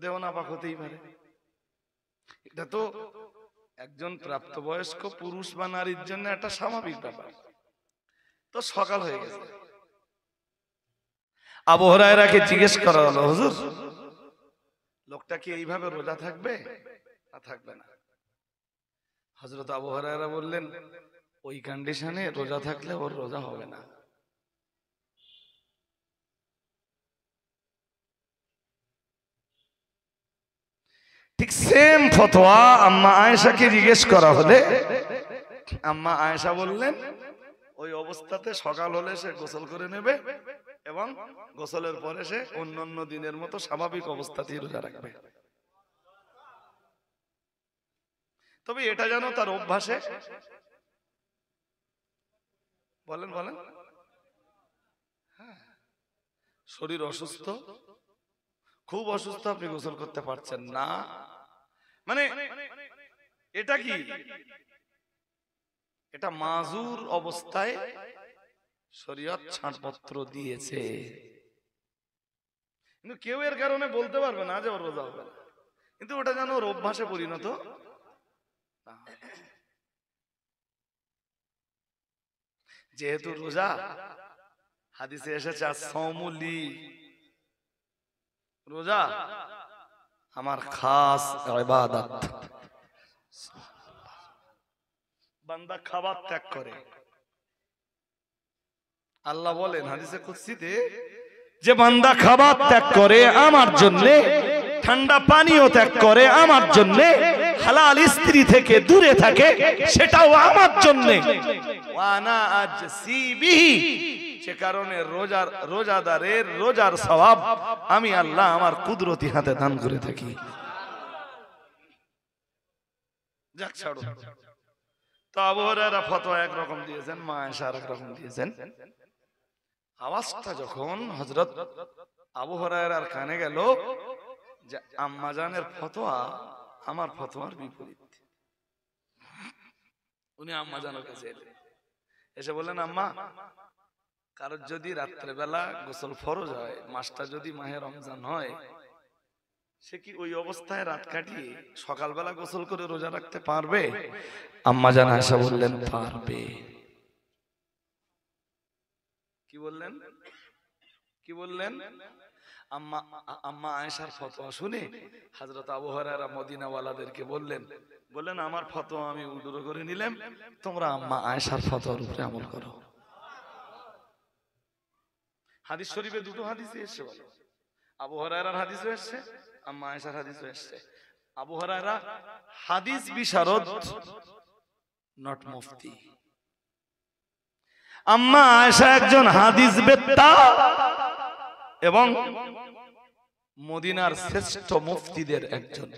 দেহ নাপাক হতেই পারে। এটা তো একজন প্রাপ্তবয়স্ক পুরুষ বা নারীর জন্য একটা স্বাভাবিক ব্যাপার। তো সকাল হয়ে গেছে, আবু হুরায়রাকে জিজ্ঞেস করা হলো, হুজুর লোকটা কি এইভাবে রোজা থাকবে না থাকবে না? হযরত আবু হুরায়রা বললেন, ওই কন্ডিশনে রোজা থাকলে ওর রোজা হবে না। ঠিক সেম ফতোয়া আম্মা আয়েশাকে জিজ্ঞেস করা হলে আম্মা আয়েশা বললেন, ওই অবস্থাতে সকাল হলে সে গোসল করে নেবে এবং গোসলের পরে সে অন্যান্য দিনের মতো স্বাভাবিক অবস্থাতেই রোজা রাখবে। তবে এটা যেন তার অভ্যাসে, বলেন বলেন, শরীর অসুস্থ, খুব অসুস্থ, আপনি গোসল করতে পারছেন না, মানে এটা কি, এটা মাজুর অবস্থায় শরীয়ত ছাড়পত্র দিয়েছে, কিন্তু কেউ এর কারণে বলতে পারবে না যে ওর রোজা হবে না, কিন্তু ওটা যেন ওর অভ্যাসে পরিণত না হয়। যেহেতু রোজা হাদিসে এসেছে as-সাওমুলি, রোজা আমার খাস ইবাদত, বান্দা খাবার ত্যাগ করে। আল্লাহ বলেন হাদিসে কুদসিতে যে বান্দা খাবার ত্যাগ করে আমার জন্য, ঠান্ডা পানিও ত্যাগ করে আমার জন্য, হালাল স্ত্রী থেকে দূরে থাকে সেটাও আমার জন্য, ওয়ানা আজসি বিহি, সে কারণে রোজাদারের রোজার সওয়াব আমি আল্লাহ আমার কুদরতি হাতে দান করে থাকি। যাক ছাড়ো। তো আবু হুরায়রা ফতোয়া একরকম দিয়েছেন, মা আয়েশা আরেক রকম দিয়েছেন। আওয়াজটা যখন হযরত আবু হুরায়রার কানে গেল যে আম্মা জানের ফতোয়া আমার ফতোয়ার বিপরীত, উনি আম্মা জানের কাছে এলেন, এসে বললেন, আম্মা কারোর যদি রাত্রেবেলা গোসল ফরজ হয়, মাসটা যদি মাহে রমজান হয়, সে কি ওই অবস্থায় রাত কাটিয়ে সকালবেলা গোসল করে রোজা রাখতে পারবে? আম্মা জান আয়েশা বললেন, পারবে। কি বললেন? কি বললেন? আম্মা আয়েশার ফতোয়া শুনে হযরত আবু হুরায়রা মদিনাওয়ালাদেরকে বললেন, আমার ফতোয়া আমি উডুরো করে নিলাম, তোমরা আম্মা আয়েশার ফতোয়ার উপরে আমল করো। হাদিস শরীফে দুটো হাদিসই এসেছে, বলো, আবু হুরায়রার হাদিসও এসেছে, আম্মা আয়েশার হাদিসও এসেছে। আবু হুরায়রা হাদিস বিশারদ, নট মুফতি। আম্মা আয়েশা একজন হাদিস বেত্তা এবং মদিনার শ্রেষ্ঠ মুফতিদের একজন।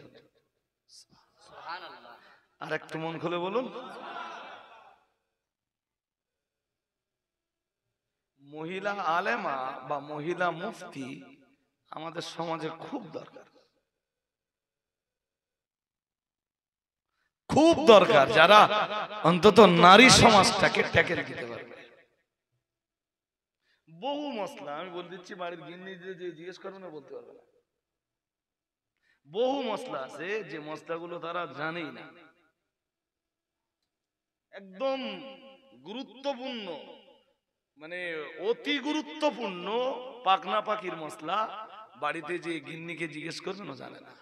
আর একটু মন খুলে বলুন, মহিলা আলেমা বা মহিলা মুফতি আমাদের সমাজে খুব দরকার, খুব দরকার, যারা অন্তত নারী সমাজটাকে ট্যাকেল দিতে পারবে। বহু মশলা আমি বলে দিচ্ছি, বাড়ির গিন্নি যে জিজ্ঞেস করবে না বলতে পারবে না। বহু মশলা আছে যে মশলাগুলো তারা জানেই না, একদম গুরুত্বপূর্ণ, মানে অতি গুরুত্বপূর্ণ পাকনা পাকির মশলা বাড়িতে যে গিন্নিকে জিজ্ঞেস করবে না, জানে না।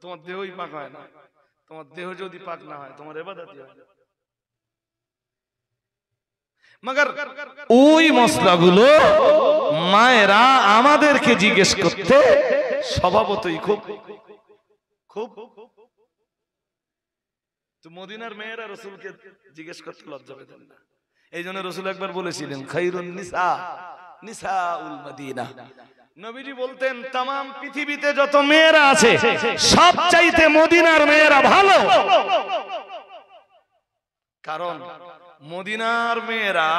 তোমার দেহই পাক হয় না, তোমার দেহ যদি পাক না হয় তোমার ইবাদতই হয় না। মগর ওই মশলাগুলো মায়েরা আমাদেরকে জিজ্ঞেস করতে স্বভাবতই খুব খুব, তো মদিনার মেয়েরা রাসূলকে জিজ্ঞেস করতে লজ্জা পেতেন না। এই জন্য রাসূল একবার বলেছিলেন, খায়রুন নিসা নিসাউল মদিনা, নবীজি বলতেন तमाम পৃথিবীতে যত মেয়েরা আছে সবচাইতে মদিনার মেয়েরা ভালো, কারণ মদিনার মেয়েরা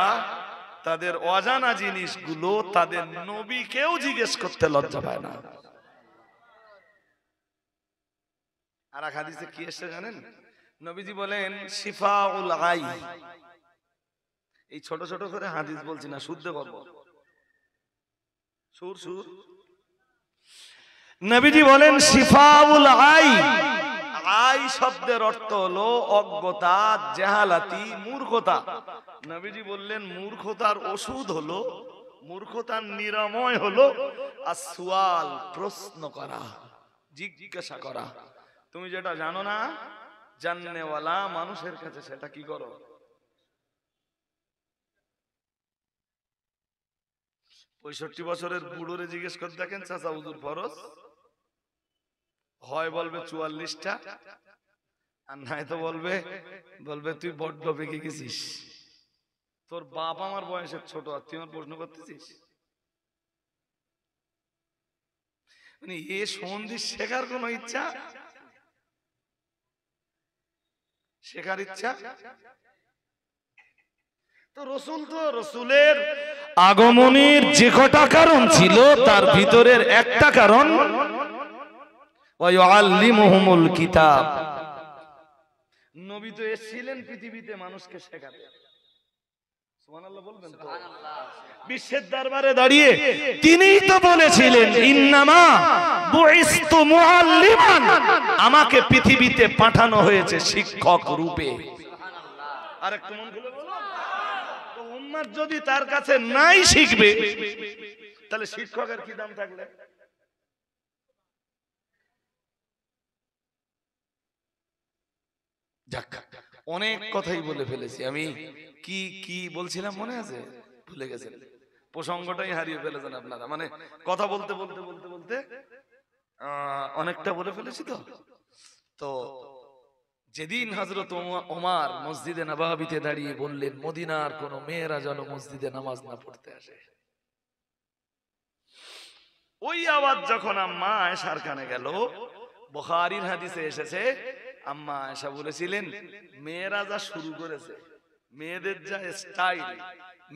তাদের অজানা জিনিসগুলো তাদের নবীকেও জিজ্ঞেস করতে লজ্জা পায় না। আর এক হাদিসে কি এসেছে জানেন? নবীজি বলেন শিফাউল গাই, এই ছোট ছোট করে হাদিস বলছি না, শুদ্ধ বলবো, সুর সুর, নবীজি বলেন শিফাউল আই, আই শব্দের অর্থ হলো অজ্ঞতা, জাহালাতি, মূর্খতা। নবীজি বললেন মূর্খতার ওষুধ হলো, মূর্খতার নিরাময় হলো আসওয়াল, প্রশ্ন করা, জিজ্ঞাসা করা। তুমি যেটা জানো না জাননেওয়ালা মানুষের কাছে সেটা কি করো? 65 বছরের বুড়োরে জিজ্ঞেস করে দেখেন চাচা হুজুর ফরজ হয় বলবে 44টা, আর নাই তো বলবে তুই বড্ড বেঁকে গেছিস, তোর বাপ আমার বয়সের ছোট আর তুই আমার প্রশ্ন করতেছিস। মানে এ সন্ধি শেখার কোন ইচ্ছা, শেখার ইচ্ছা তো রসুলের আগমনের যে কটা কারণ ছিল তার ভিতরের একটা কারণ ওয়ায়ুআল্লিমুহুমুল কিতাব। নবী তো এসেছিলেন পৃথিবীতে মানুষকে শেখাতে। সুবহানাল্লাহ বলবেন তো? বিশ্বের দরবারে দাঁড়িয়ে তিনিই তো বলেছিলেন ইন্নামা বুইসতু মুআল্লিমান, আমাকে পৃথিবীতে পাঠানো হয়েছে শিক্ষক রূপে। সুবহানাল্লাহ। আর একটু মন খুলে বলুন, তো উম্মত যদি তার কাছে নাই শিখবে তাহলে শিক্ষকের কি দাম থাকলে? অনেক কথাই বলে ফেলেছি আমি। কি কি বলছিলাম মনে আছে? ভুলে গেছেন, প্রসঙ্গটাই হারিয়ে ফেলেছেন আপনারা। মানে কথা বলতে বলতে বলতে বলতে অনেকটা বলে ফেলেছি। তো যেদিন হযরত ওমর মসজিদে নববীতে দাঁড়িয়ে বললেন মদিনার কোন মেয়েরা যেন মসজিদে নামাজ না পড়তে আসে, ওই আওয়াজ যখন আম্মা আয়েশার কানে গেল, বুখারীর হাদিসে এসেছে আম্মা আয়েশা বলেছিলেন মেয়েরা যা শুরু করেছে, মেয়েদের যা স্টাইল,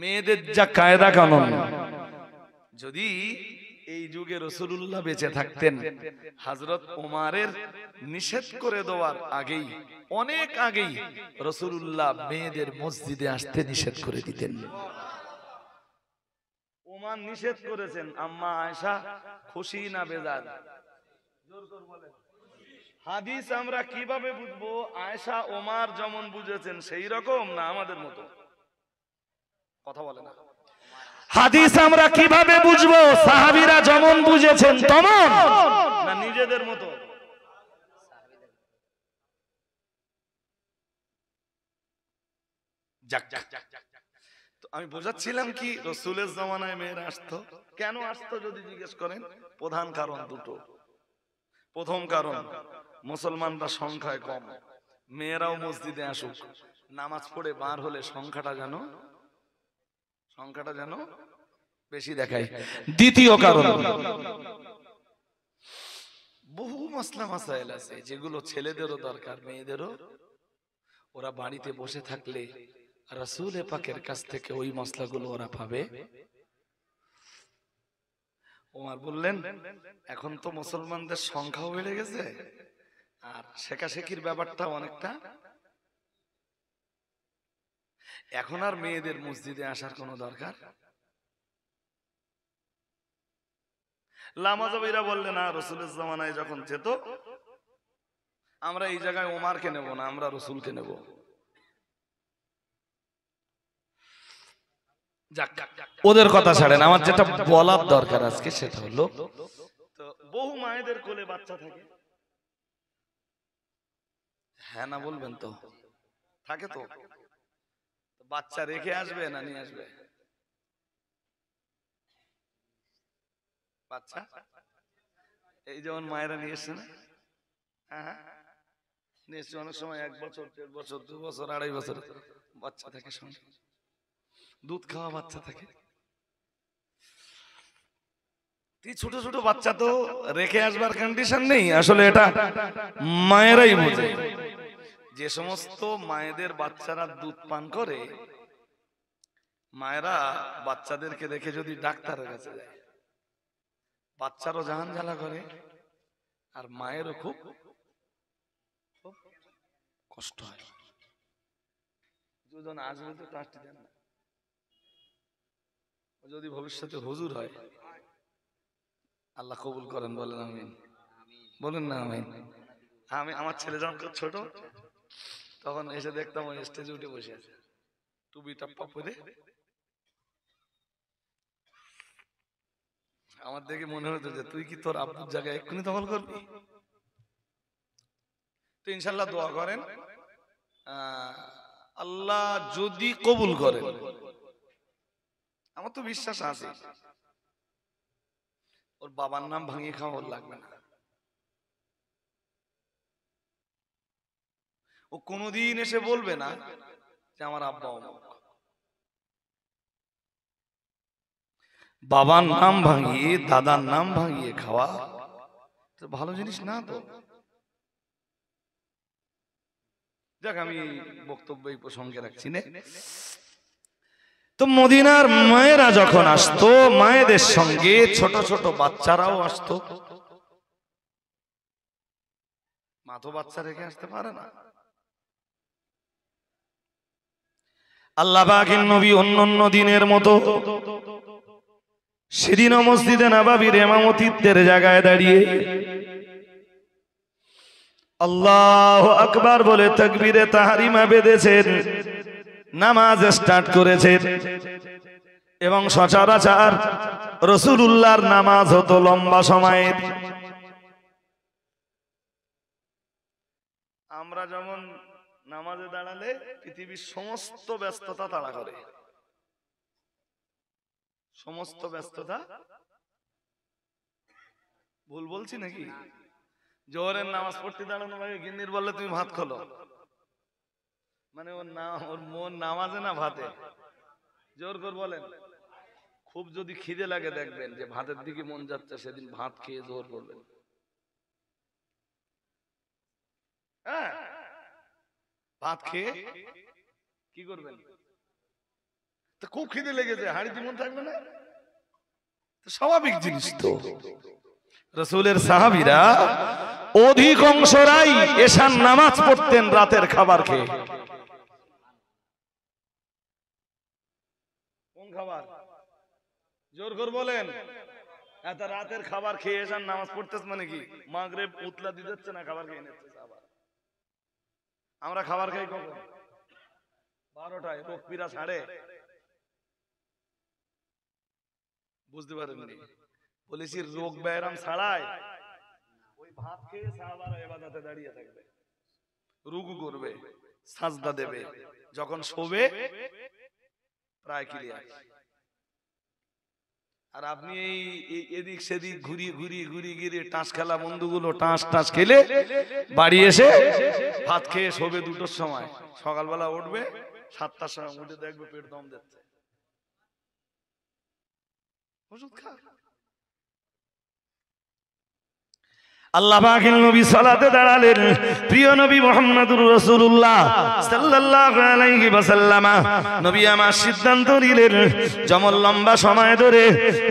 মেয়েদের যা কায়দা কানুন, যদি এই যুগে রাসূলুল্লাহ বেঁচে থাকতেন হযরত ওমরের নিষেধ করে দেওয়ার আগেই, অনেক আগেই রাসূলুল্লাহ মেয়েদের মসজিদে আসতে নিষেধ করে দিতেন। ওমর নিষেধ করেছেন, আম্মা আয়েশা খুশি না বেজার? জোর করে বলেন। হাদিস আমরা কিভাবে বুঝবো? আয়েশা ওমর যেমন বুঝেছেন সেই রকম না আমাদের মতো? কথা বলে না। হাদিস আমরা কিভাবে বুঝবো? সাহাবীরা যেমন বুঝেছেন তেমন না নিজেদের মতো? তো আমি বোঝাচ্ছিলাম কি, রাসূলের জামানায় মেয়েরা আসতো। কেন আসতো যদি জিজ্ঞেস করেন, প্রধান কারণ দুটো। প্রথম কারণ মুসলমানরা সংখ্যায় কম, মেয়েরাও মসজিদে আসুক, নামাজ পড়ে বার হলে সংখ্যাটা যেন বেশি দেখায়। দ্বিতীয় কারণ বহু মাসলা মাসাইল আছে যেগুলো ছেলেদেরও দরকার মেয়েদেরও, ওরা বাড়িতে বসে থাকলে রাসূল পাকের কাছ থেকে ওই মাসলাগুলো ওরা পাবে। ওমর বললেন এখন তো মুসলমানদের সংখ্যাও বেড়ে গেছে আর শেখাশেখির ব্যাপারটা অনেকটা, এখন আর মেয়েদের মসজিদে আসার কোনো দরকার। লামাজাবিরা বললেন না, রাসূলের জামানায় যখন যেত আমরা এই জায়গায় ওমরকে নেব না, আমরা রাসূলকে নেব। ওদের কথা ছাড়েন, আমার যেটা বলার দরকার আজকে সেটা হলো, তো বহু মায়েদের কোলে বাচ্চা থাকে, হ্যাঁ না বলবেন তো? থাকে তো, বাচ্চা রেখে আসবে না নিয়ে আসবে? বাচ্চা এই যেমন মায়েরা নিয়ে এসছে না, হ্যাঁ নিয়ে এসছে, অনেক সময় 1 বছর 1.5 বছর 2 বছর 2.5 বছর বাচ্চা থাকে, সঙ্গে দুধ খাওয়া বাচ্চা থাকে। ছোট ছোট বাচ্চা তো রেখে আসবার কন্ডিশন নেই, আসলে এটা মায়েরাই বোঝে। যে সমস্ত মায়েদের বাচ্চারা দুধ পান করে, মায়েরা বাচ্চাদেরকে দেখে যদি ডাক্তারের কাছে যায়, বাচ্চারও জাহান জ্বালা করে আর মায়েরও খুব কষ্ট হয়। দুজন আসবে তো টাস্টি দেন না, যদি ভবিষ্যতে হুজুর হয় আল্লাহ কবুল করেন, বলেন আমিন, বলেন না আমিন। আমি আমার ছেলে যখন ছোট তখন এসে দেখতাম ওই স্টেজে উঠে বসে আছে, টুপি টাপ্পা পরে। আমার দেখে মনে হতো যে তুই কি তোর আব্বুর জায়গায় এক্ষুনি দখল করবি। তো ইনশাল্লাহ দোয়া করেন, আল্লাহ যদি কবুল করেন, আমার তো বিশ্বাস আছে ওর বাবার নাম ভাঙিয়ে খাওয়া ওর লাগবে না। ও কোনোদিন এসে বলবে না যে আমার আব্বা অমুক। বাবার নাম ভাঙিয়ে দাদার নাম ভাঙিয়ে খাওয়া ভালো জিনিস না তো। যাক, আমি বক্তব্য এই প্রসঙ্গে রাখছি না। তো মদিনার মায়েরা যখন আসতো, মায়েদের সঙ্গে ছোট ছোট বাচ্চারাও আসতো। মা তো বাচ্চা রেখে আসতে পারে না। আল্লাহ পাকের নবী অন্যান্য দিনের মতো সেদিনও মসজিদে নববীর ইমামতিত্বের জায়গায় দাঁড়িয়ে আল্লাহু আকবার বলে তাকবীরে তাহরিমা বেঁধেছেন, নামাজ স্টার্ট করেছেন। এবং সচরাচর রাসূলুল্লাহর নামাজ হতো লম্বা সময়ের। আমরা যেমন নামাজে দাঁড়ালে পৃথিবীর সমস্ত ব্যস্ততা তাড়া করে, সমস্ত ব্যস্ততা, ভুল বলছি নাকি? জোহরের নামাজ পড়তে দাঁড়ানো ভাই গিন্নির বললে তুমি ভাত খোলো, মানে ওর মন নামাজে না ভাতে। জোর করে বলেন, খুব যদি খিদে লাগে দেখবেন যে ভাতের দিকে মন যাচ্ছে, সেদিন ভাত খেয়ে জোর করবেন। হ্যাঁ, ভাত খেয়ে কি করবেন? তো খুব খিদে লেগেছে, হাড়িতে মন থাকবে না, স্বাভাবিক জিনিস তো। রাসূলের সাহাবীরা অধিকাংশরাই এশার নামাজ পড়তেন রাতের খাবার খেয়ে। কোন খাবার? জোর করে বলেন। এত রাতের খাবার খেয়ে এশার নামাজ পড়তেছ মানে কি? মাগরিব উতলা দিতেছে না, খাবার খেয়ে নিচ্ছে। আমরা খাবার খাই কখন? 12টায়, রোগ পীড়া ছাড়ে। বুঝতে পারেননি? বলেছি রোগ ব্যায়াম ছাড়াই ওই ভাত খেয়ে সাহাবারা ইবাদতে দাঁড়িয়ে থাকবে, রুকু করবে, সাজদা দেবে, যখন শোবে প্রায় ক্লিয়ার। আর আপনি এই এদিক সেদিক ঘুরিয়ে টাস খেলা বন্ধুগুলো টাস খেলে বাড়ি এসে ভাত খেয়ে শোবে 2টোর সময়, সকালবেলা উঠবে 7টার সময়, উঠে দেখবে পেট দম দিচ্ছে, ওষুধ খা। আল্লাহ পাকের নবী সালাতে দাঁড়ালেন, প্রিয় নবী মুহাম্মদুর রাসূলুল্লাহ সাল্লাল্লাহু আলাইহি ওয়াসাল্লাম। নবী আমার সিদ্ধান্ত নিলেন, যেমন লম্বা সময় ধরে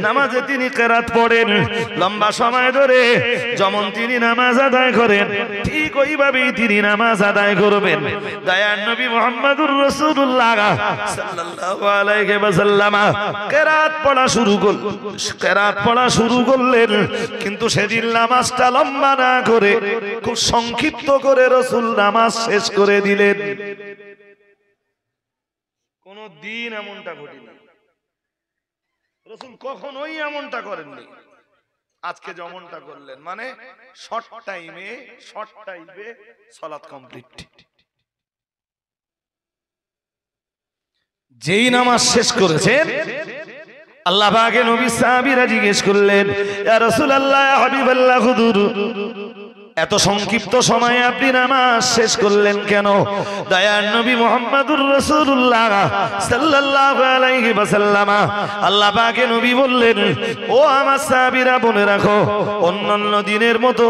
নামাজে তিনি কিরাত পড়েন, লম্বা সময় ধরে যেমন তিনি নামাজ আদায় করেন, ঠিক ওইভাবেই তিনি নামাজ আদায় করবেন। দয়ার নবী মুহাম্মদুর রাসূলুল্লাহ সাল্লাল্লাহু আলাইহি ওয়াসাল্লাম কিরাত পড়া শুরু করলেন, কিন্তু সেদিন নামাজটা লম্বা না করে খুব সংক্ষিপ্ত করে রাসূল নামাজ শেষ করে দিলেন। কোন দিন এমনটা ঘটেনি, রাসূল কখনোই এমনটা করেননি। আজকে যেমনটা করলেন, মানে শর্ট টাইমে সালাত কমপ্লিট। যেই নামাজ শেষ করেছেন, আল্লাহ পাকের নবী সাহাবীরা জিজ্ঞেস করলেন, ইয়া রাসূলুল্লাহ, ইয়া হাবিবাল্লাহ, হুজুর এত সংক্ষিপ্ত সময়ে আপনি নামাজ শেষ করলেন কেন? দয়ার নবী মুহাম্মদুর রাসূলুল্লাহ সাল্লাল্লাহু আলাইহি ওয়াসাল্লাম আল্লাহ পাকের নবী বললেন, ও আমার সাহাবীরা, বলে রাখো, অন্যান্য দিনের মতো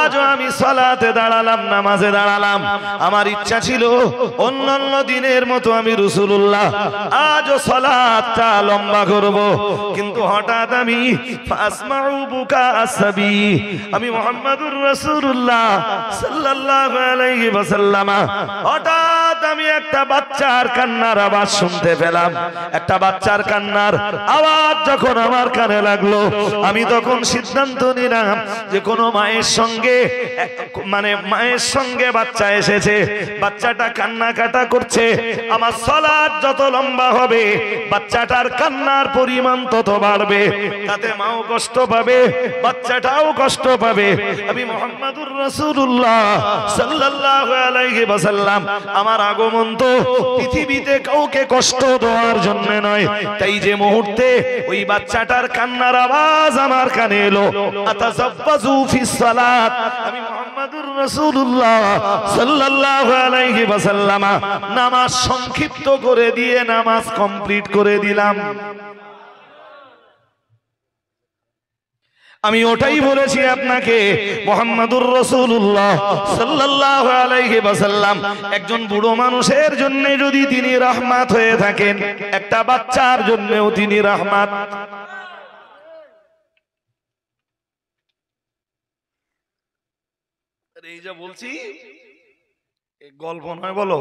আজও আমি সালাতে দাঁড়ালাম, নামাজে দাঁড়ালাম। আমার ইচ্ছা ছিল অন্যান্য দিনের মতো আমি রাসূলুল্লাহ আজও সালাতটা লম্বা করব, কিন্তু হঠাৎ আমি ফাসমাউ বুকা আসবি, আমি মুহাম্মদুর রাসূলুল্লাহ সাল্লাল্লাহু আলাইহি ওয়াসাল্লাম হঠাৎ আমি একটা বাচ্চার কান্নার আওয়াজ শুনতে পেলাম। একটা বাচ্চার কান্নার আওয়াজ যখন আমার কানে লাগলো, আমি তখন সিদ্ধান্ত নিলাম যে কোনো মায়ের সঙ্গে, মানে মায়ের সঙ্গে বাচ্চা এসেছে, বাচ্চাটা কান্না কাটা করছে, আমার সালাত যত লম্বা হবে বাচ্চাটার কান্নার পরিমাণ তত বাড়বে, তাতে মাও কষ্ট পাবে, বাচ্চাটাও কষ্ট পাবে। আমি মুহাম্মাদুর রাসূলুল্লাহ সাল্লাল্লাহু আলাইহি ওয়াসাল্লাম, আমার আগমন তো পৃথিবীতে কাউকে কষ্ট দেওয়ার জন্য নয়। তাই যে মুহূর্তে ওই বাচ্চাটার কান্নার আওয়াজ আমার কানে এলো, আতাযাব্বাজু ফিস সালাত, আমি মুহাম্মাদুর রাসূলুল্লাহ সাল্লাল্লাহু আলাইহি ওয়াসাল্লাম নামাজ সংক্ষিপ্ত করে দিয়ে নামাজ কমপ্লিট করে দিলাম। আমি ওটাই বলেছি আপনাকে, মুহাম্মাদুর রাসূলুল্লাহ সাল্লাল্লাহু আলাইহি ওয়াসাল্লাম একজন বুড়ো মানুষের জন্য যদি তিনি রহমত হয়ে থাকেন, একটা বাচ্চার জন্যও তিনি রহমত। এই যে বলছি এই গল্প নয়, বলো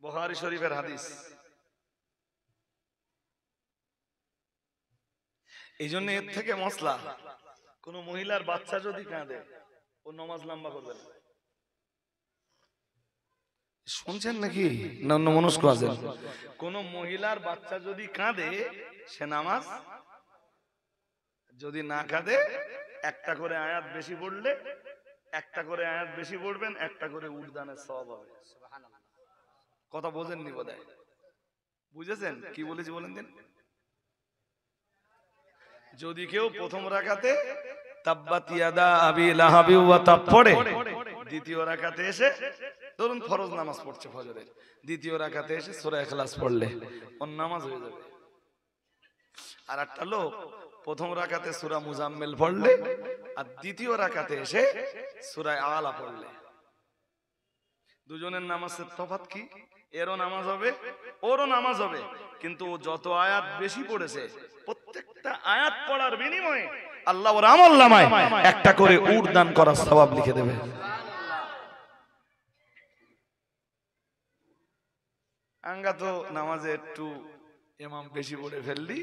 বুখারী শরীফের হাদিস। এই জন্য এর থেকে মশলা, কোন মহিলার বাচ্চা যদি কাঁদে ও নামাজ লম্বা করবে না। শুনছেন নাকি? না মনস্ক আছেন? কোন মহিলার বাচ্চা যদি কাঁদে সে নামাজ, যদি না কাঁদে একটা করে আয়াত বেশি পড়লে, একটা করে আয়াত বেশি পড়বেন, একটা করে উঠদানের সওয়াব হবে। কথা বোঝেননি বোধহয়? বুঝেছেন কি বলেছি বলেন দিন? যদি কেউ প্রথম রাকাতে তাব্বাত ইয়াদা আবি লাহাবি ওয়া তাব পড়ে, দ্বিতীয় রাকাতে এসে ধরুন ফরজ নামাজ পড়ছে ফজরের, দ্বিতীয় রাকাতে এসে সূরা ইখলাস পড়লে ওর নামাজ হয়ে যাবে। আর একটা লোক প্রথম রাকাতে সূরা মুজাম্মিল পড়লে আর দ্বিতীয় রাকাতে এসে সূরা আলা পড়লে, দুজনের নামাজের তফাৎ কি? এরও নামাজ হবে, ওরও নামাজ হবে, কিন্তু ও যত আয়াত বেশি পড়েছে প্রত্যেকটা আয়াত পড়ার বিনিময়ে আল্লাহ ওর আমলনামায় একটা করে উট দান করার সওয়াব লিখে দেবে। আঙ্গা তো নামাজে একটু ইমাম বেশি পড়ে ফেললি,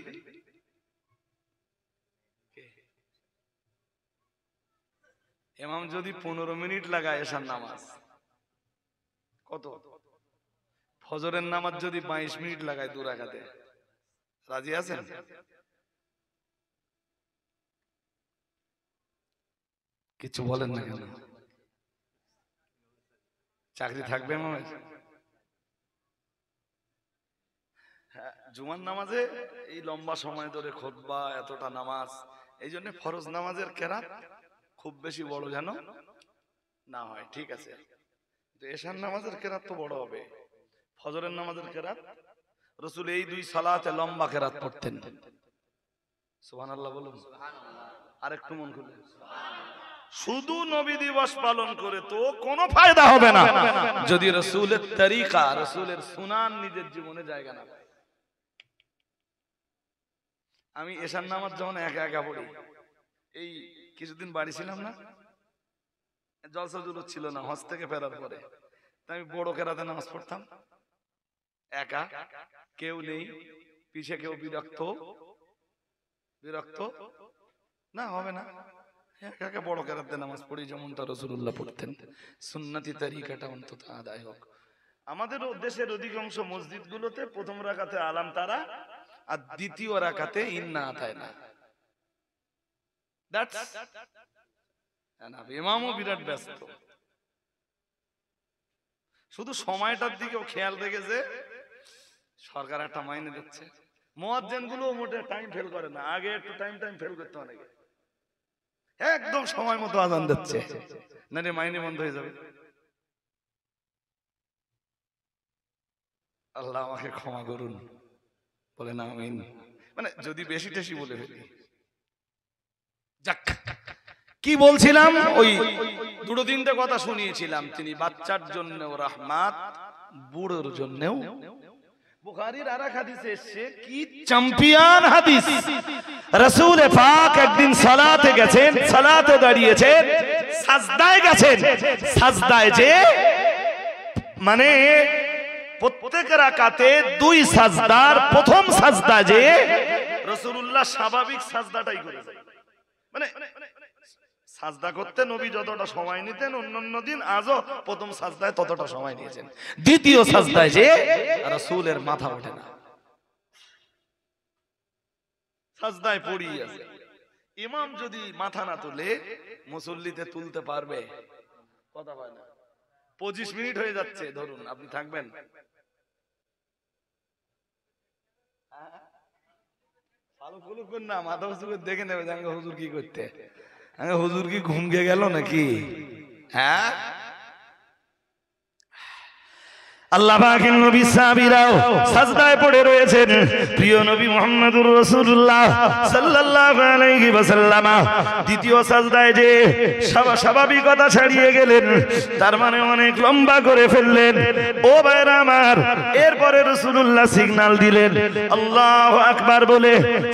ইমাম যদি 15 মিনিট লাগায় এশার নামাজ, কত? ফজরের নামাজ যদি 22 মিনিট লাগায় দু রাকাতে, রাজি আছেন? কিছু বলেন না কেন? চাকরি থাকবে ইমামের? জুমার নামাজে এই লম্বা সময় ধরে খুতবা, এতটা নামাজ, এই জন্য ফরজ নামাজের কেরাত খুব বেশি বড় যেন না হয়, ঠিক আছে? এশার নামাজের কেরাত তো বড় হবে, ফজরের নামাজের কেরাত। রাসূল এই দুই সালাতে লম্বা কেরাত পড়তেন। সুবহানাল্লাহ বলুন। আরেকটু মন খুলে, শুধু নবী দিবস পালন করে তো কোনো ফায়দা হবে না যদি রাসূলের তরিকা, রাসূলের সুনান নিজের জীবনে জায়গা না পায়। আমি এশার নামাজ যখন একা একা পড়ি, এই কিছুদিন বাড়ি ছিলাম না, জলসা জুলুস ছিল না হজ থেকে ফেরার পরে, আমি বড় কেরাতে নামাজ পড়তাম একা, কেউ নেই পিছে, কেউ বিরক্ত না, হবে না, একা একা বড় কেরাতে নামাজ পড়ি যেমনটা রাসূলুল্লাহ পড়তেন। সুন্নতি তরিকাটা অন্তত আদায় হোক। আমাদের দেশের অধিকাংশ মসজিদগুলোতে প্রথম রাকাতে আলাম তারা আর দ্বিতীয় রাকাতে ইন্না আতায়না। ইমামও বিরাট ব্যস্ত, শুধু সময়টার দিকেও খেয়াল রেখেছে। সরকার একটা মাইনে দিচ্ছে, মুয়াজ্জিন গুলো মোটে টাইম ফেল করে না, আগে একটু টাইম ফেল করতে অনেকে, একদম সময় মতো আজান দিচ্ছে, না রে মাইনে বন্ধ হয়ে যাবে। আল্লাহ আমাকে ক্ষমা করুন, বলে না আমিন। মানে যদি বেশি টেশি বলে ফেলি। যাক, কি বলছিলাম? ওই দুটো তিনটে কথা শুনিয়েছিলাম। তিনি বাচ্চার জন্যও রাহমাত, বুড়োর জন্যও। বুখারীর আরেক হাদিসে এসেছে, কি চ্যাম্পিয়ন হাদিস, রাসূল পাক একদিন সালাতে গেছেন, সালাতে দাঁড়িয়েছেন, সাজদায় গেছেন, সাজদায় যে মানে প্রত্যেক রাকাতে দুই সাজদার প্রথম সাজদা যে রাসূলুল্লাহ স্বাভাবিক সাজদাটাই করেছেন। মানে সাজদা করতে নবী যতটা সময় নিতেন অন্যান্য দিন আজও প্রথম সাজদায় ততটা সময় নিয়েছেন। দ্বিতীয় সাজদায় যে রাসূলের মাথা ওঠে না, সাজদায় পড়িয়ে আছে। ইমাম যদি মাথা না তুলে মুসল্লিতে তুলতে পারবে? কথা হয় না। 25 মিনিট হয়ে যাচ্ছে, ধরুন আপনি থাকবেন, না মাথা উঁচু করে দেখে নেবে হুজুর কি করতে, হুজুর কি ঘুম গিয়ে গেল নাকি? হ্যাঁ, আল্লাহ পাকের নবী সাহাবীরাও সাজদায় পড়ে রয়েছেন। প্রিয় নবী মুহাম্মদুর রাসূলুল্লাহ সাল্লাল্লাহু আলাইহি ওয়াসাল্লাম দ্বিতীয় সাজদায় যে স্বাভাবিকতা ছাড়িয়ে গেলেন, তার মানে অনেক লম্বা করে ফেললেন। ও ভাইরা আমার, এরপরে রাসূলুল্লাহ সিগন্যাল দিলেন, আল্লাহু আকবার বলে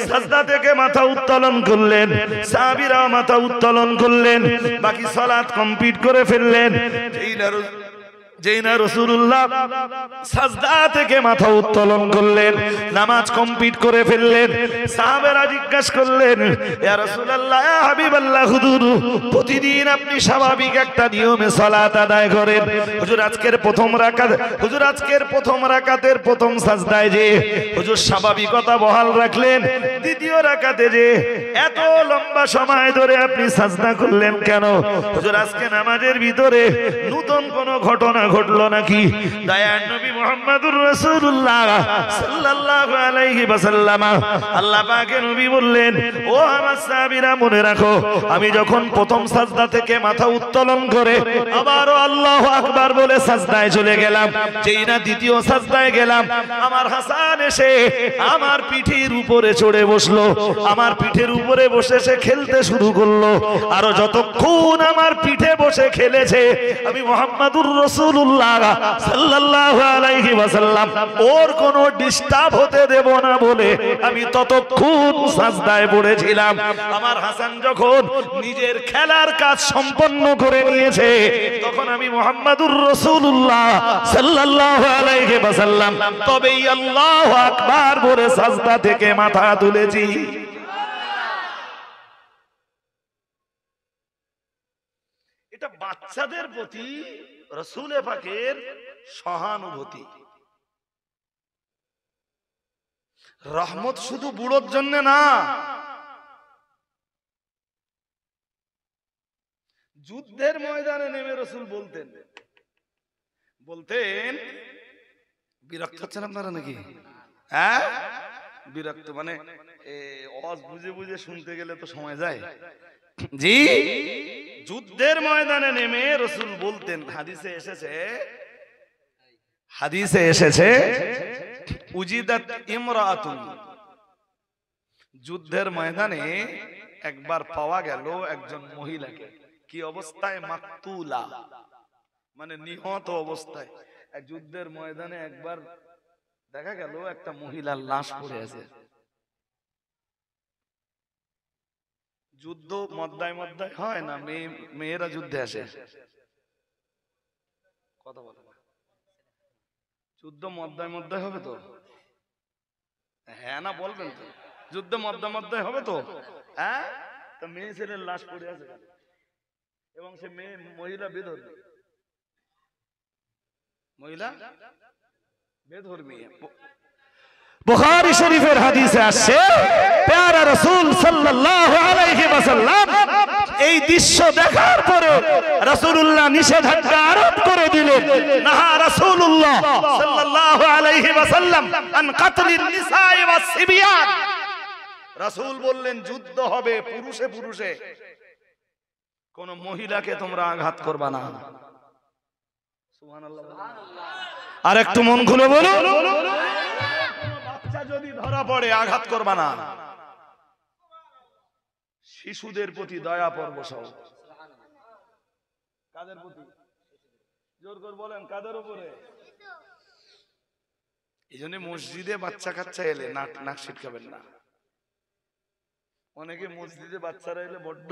সাজদা থেকে মাথা উত্তোলন করলেন। সাহাবীরাও মাথা উত্তোলন করলেন, বাকি সালাত কমপ্লিট করে ফেললেন। যেই না রাসূলুল্লাহ সাজদা থেকে মাথা উত্তোলন করলেন, নামাজ কমপ্লিট করে ফেললেন। সাহাবারা জিজ্ঞাসা করলেন, ইয়া রাসূলুল্লাহ, ইয়া হাবিবাল্লাহ, হুজুর প্রতিদিন আপনি স্বাভাবিক একটা নিয়মে সালাত আদায় করেন, হুজুর আজকের প্রথম রাকাতের প্রথম সাজদায় যে হুজুর স্বাভাবিকতা বহাল রাখলেন, দ্বিতীয় রাকাতে যে এত লম্বা সময় ধরে আপনি সাজদা করলেন কেন? হুজুর আজকে নামাজের ভিতরে নতুন কোনো ঘটনা ঘটলো নাকি? দয়ার নবী মুহাম্মদুর রাসূলুল্লাহ সাল্লাল্লাহু আলাইহি ওয়াসাল্লাম আল্লাহ পাকের নবী বললেন, ও আমার সাহাবীরা মনে রাখো, আমি যখন প্রথম সাজদা থেকে মাথা উত্তোলন করে আবারও আল্লাহু আকবার বলে সাজদায় চলে গেলাম, যেই না দ্বিতীয় সাজদায় গেলাম, আমার হাসান এসে আমার পিঠের উপরে চড়ে বসলো। আমার পিঠের উপরে বসে সে খেলতে শুরু করলো। আরো যতক্ষণ আমার পিঠে বসে খেলেছে, আমি মুহাম্মদুর রাসূলুল্লাহ সাল্লাল্লাহু আলাইহি ওয়াসাল্লাম ওর কোনো ডিস্টার্ব হতে দেব না বলে আমি ততক্ষণ সাজদায় পড়েছিলাম। আমার হাসান যখন নিজের খেলার কাজ সম্পন্ন করে নিয়েছে, তখন আমি মুহাম্মদুর রাসূলুল্লাহ সাল্লাল্লাহু আলাইহি ওয়াসাল্লাম তবেই আল্লাহু আকবার বলে সাজদা থেকে মাথা তুলেছি। এটা বাচ্চাদের প্রতি রাসূল পাকের সহানুভূতি। রহমত শুধু বুড়োর জন্য না, যুদ্ধের ময়দানে নেমে রাসূল বলতেন বিরক্ত হচ্ছেন আপনারা নাকি? হ্যাঁ, বিরক্ত মানে আওয়াজ বুঝে বুঝে শুনতে গেলে তো সময় যায়। জি, যুদ্ধের ময়দানে নেমে রাসূল বলতেন, হাদিসে এসেছে উজিদাত ইমরাতুন, যুদ্ধের ময়দানে একবার পাওয়া গেল একজন মহিলাকে। কি অবস্থায়? মাকতুলা, মানে নিহত অবস্থায়। যুদ্ধের ময়দানে একবার দেখা গেল একটা মহিলার লাশ পড়ে আছে। যুদ্ধ মদ্দায় হয় না, মেয়েরা যুদ্ধে আসে। কথা বলে না, যুদ্ধ মদ্দায় হবে তো? হ্যাঁ না বলবেন তো? যুদ্ধ মদ্দায় হবে তো? হ্যাঁ, তো মেয়ে ছেলের লাশ পড়ে আছে এবং সে মহিলা বেধর্মী। বুখারী শরীফের হাদিসে আসছে, প্যারা রাসূল সাল্লাল্লাহু আলাইহি ওয়াসাল্লাম এই দৃশ্য দেখার পরে রাসূলুল্লাহ নিষেধাজ্ঞা আরোপ করে দিলেন। নাহা রাসূলুল্লাহ সাল্লাল্লাহু আলাইহি ওয়াসাল্লাম আন কাতলিন নিসাই ওয়াস সিবিয়ান। রাসূল বললেন যুদ্ধ হবে পুরুষে পুরুষে, কোন মহিলাকে তোমরা আঘাত করবা না। সুবহানাল্লাহ। আর একটু মন খুলে বলো, বাচ্চা যদি ধরা পড়ে আঘাত করবা না। শিশুদের প্রতি দয়া পরবশ। কাদের প্রতি? জোর করে বলেন, কাদের উপরে? এই জন্য মসজিদে বাচ্চা কাচ্চা এলে নাক ছিটকাবেন না। অনেকে মসজিদে বাচ্চারা এলে বড্ড